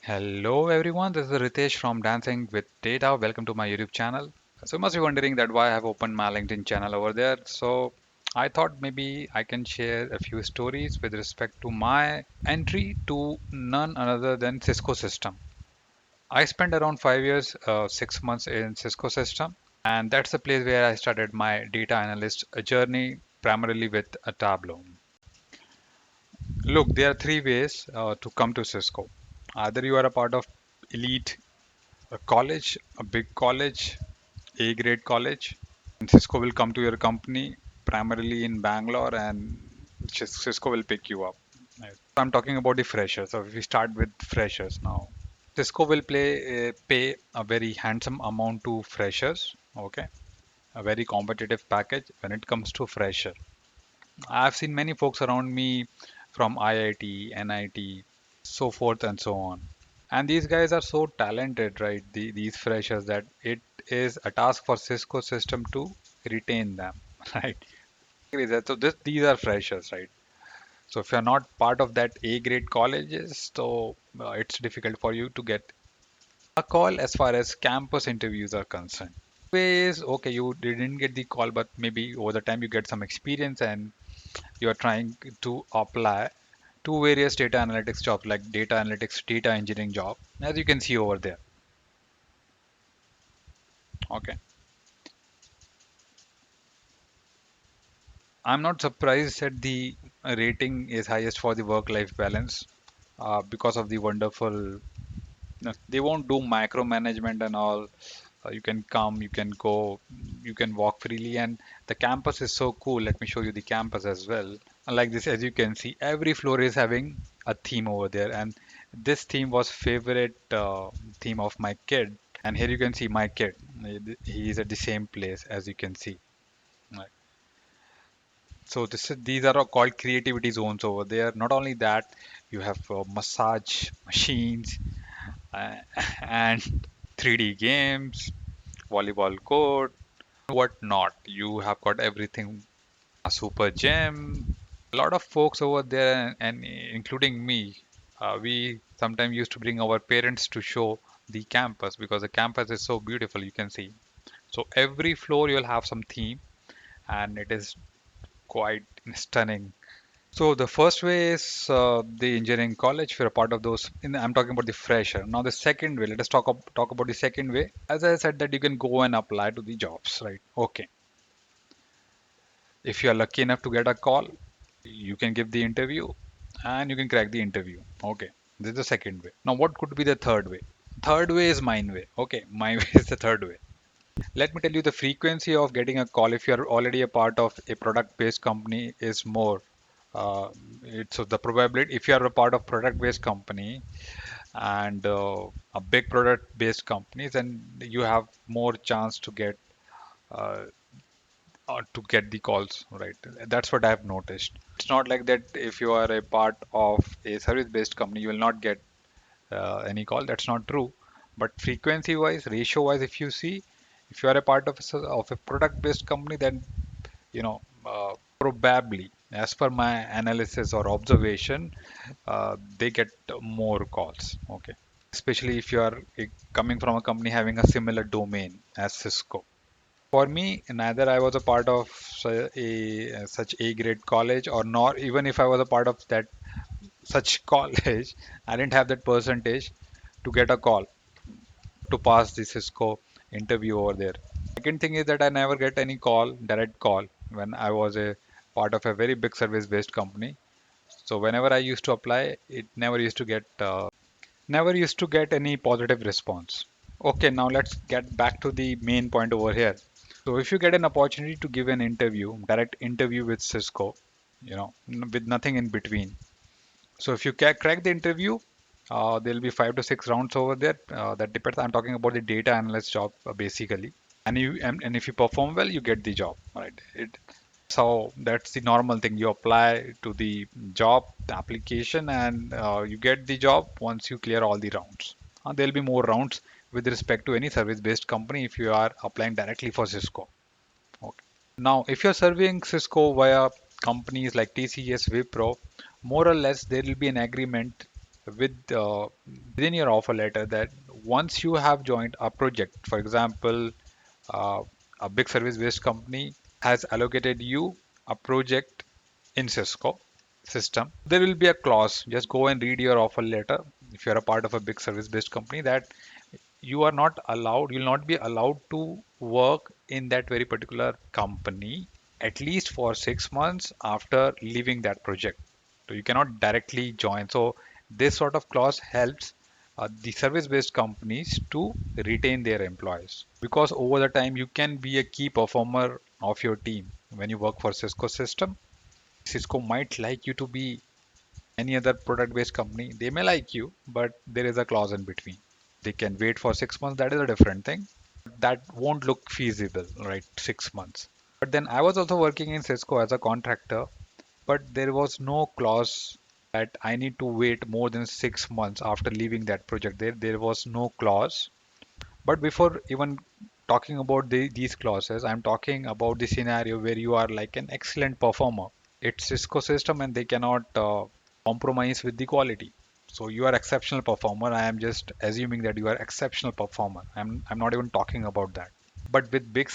Hello everyone, this is Ritesh from Dancing with Data. Welcome to my YouTube channel. So you must be wondering that why I have opened my LinkedIn channel over there. So I thought maybe I can share a few stories with respect to my entry to none other than Cisco system. I spent around 5 years, 6 months in Cisco system, and that's the place where I started my data analyst journey, primarily with a Tableau. Look, there are three ways to come to Cisco. Either you are a part of elite a college, a big college, A grade college, and Cisco will come to your company primarily in Bangalore, and Cisco will pick you up. Right. I'm talking about the freshers. So if we start with freshers now, Cisco will pay a very handsome amount to freshers. Okay, a very competitive package when it comes to fresher. I've seen many folks around me from IIT, NIT, so forth and so on. And these guys are so talented, right? These freshers that it is a task for Cisco system to retain them, right? So these are freshers, right? So if you're not part of that A grade colleges, so it's difficult for you to get a call as far as campus interviews are concerned. Ways, okay, you didn't get the call, but maybe over the time you get some experience and you're trying to apply to various data analytics jobs like data analytics, data engineering job, as you can see over there. Okay. I'm not surprised that the rating is highest for the work-life balance because of the wonderful. They won't do micromanagement and all. You can come, you can go, you can walk freely, and the campus is so cool. Let me show you the campus as well. Like this, as you can see, every floor is having a theme over there, and this theme was favorite theme of my kid. And here you can see my kid. He is at the same place as you can see. Right. So these are all called creativity zones over there. Not only that, you have massage machines uh, and 3D games, volleyball court, what not. You have got everything. A super gym. A lot of folks over there, and including me, we sometimes used to bring our parents to show the campus because the campus is so beautiful. You can see. So every floor you'll have some theme, and it is quite stunning. So the first way is the engineering college. If you're a part of those, I'm talking about the fresher. Now the second way, let us talk about the second way. As I said, that you can go and apply to the jobs, right? Okay. If you are lucky enough to get a call, you can give the interview, and you can crack the interview. Okay. This is the second way. Now what could be the third way? Third way is mine way. Okay, my way is the third way. Let me tell you the frequency of getting a call if you're already a part of a product-based company is more. Uh, so the probability if you are a part of product-based company and a big product-based company, then you have more chance uh, to get the calls, right? That's what I've noticed. It's not like that if you are a part of a service-based company, you will not get any call. That's not true. But frequency-wise, ratio-wise, if you see, if you are a part of of a product-based company, then probably, as per my analysis or observation, they get more calls. Okay, especially if you are coming from a company having a similar domain as Cisco. For me, neither I was a part of such A grade college, or nor even if I was a part of that such college, I didn't have that percentage to get a call to pass the Cisco interview over there. Second thing is that I never get any call, direct call, when I was a part of a very big service-based company. So whenever I used to apply, it never used to get any positive response. Okay, now let's get back to the main point over here. So if you get an opportunity to give an interview, direct interview with Cisco, with nothing in between. So if you crack the interview, there'll be 5 to 6 rounds over there. That depends. I'm talking about the data analyst job basically. And if you perform well, you get the job, right? So that's the normal thing. You apply to the job application, and you get the job once you clear all the rounds. There'll be more rounds with respect to any service-based company if you are applying directly for Cisco. Okay. Now, if you're serving Cisco via companies like TCS, Wipro, more or less there will be an agreement within your offer letter that once you have joined a project, for example, uh, a big service-based company has allocated you a project in Cisco system, there will be a clause. Just go and read your offer letter. If you're a part of a big service-based company, that you'll not be allowed to work in that very particular company at least for 6 months after leaving that project. So you cannot directly join. So this sort of clause helps the service-based companies to retain their employees, because over the time you can be a key performer of your team when you work for Cisco system. Cisco might like you to be any other product-based company. They may like you, but there is a clause in between. They can wait for 6 months. That is a different thing. That won't look feasible, right? 6 months. But then I was also working in Cisco as a contractor, but there was no clause that I need to wait more than 6 months after leaving that project. There was no clause. But before even talking about these clauses, I'm talking about the scenario where you are like an excellent performer. It's Cisco system and they cannot compromise with the quality. So you are exceptional performer. I am just assuming that you are exceptional performer. I'm not even talking about that. But with big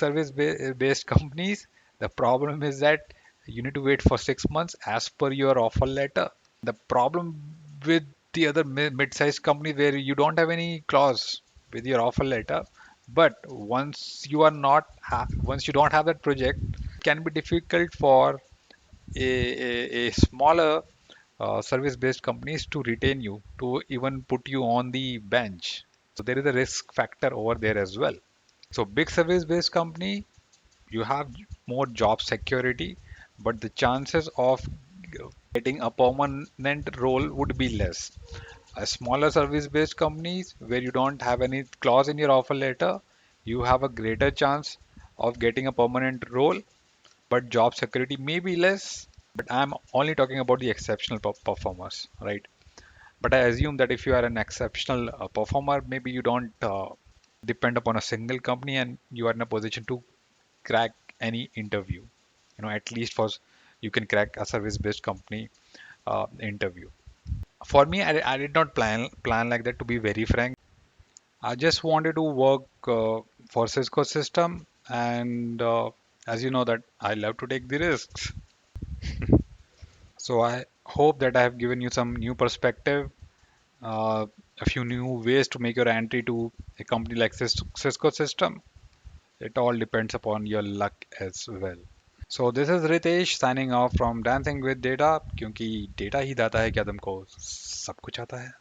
based companies, the problem is that you need to wait for 6 months as per your offer letter. The problem with the other mid-sized company where you don't have any clause with your offer letter, but once you don't have that project, it can be difficult for a smaller service-based companies to retain you, to even put you on the bench. So there is a risk factor over there as well. So big service-based company, you have more job security, but the chances of getting a permanent role would be less. A smaller service-based companies where you don't have any clause in your offer letter, you have a greater chance of getting a permanent role, but job security may be less. But I'm only talking about the exceptional performers, right? But I assume that if you are an exceptional performer, maybe you don't depend upon a single company and you are in a position to crack any interview. At least you can crack a service-based company interview. For me, I did not plan like that, to be very frank. I just wanted to work for Cisco system, and as you know that I love to take the risks. So I hope that I have given you some new perspective, uh, a few new ways to make your entry to a company like Cisco system. It all depends upon your luck as well. So this is Ritesh signing off from Dancing with Data, क्योंकि data ही दाता है क्या तुमको सब कुछ आता है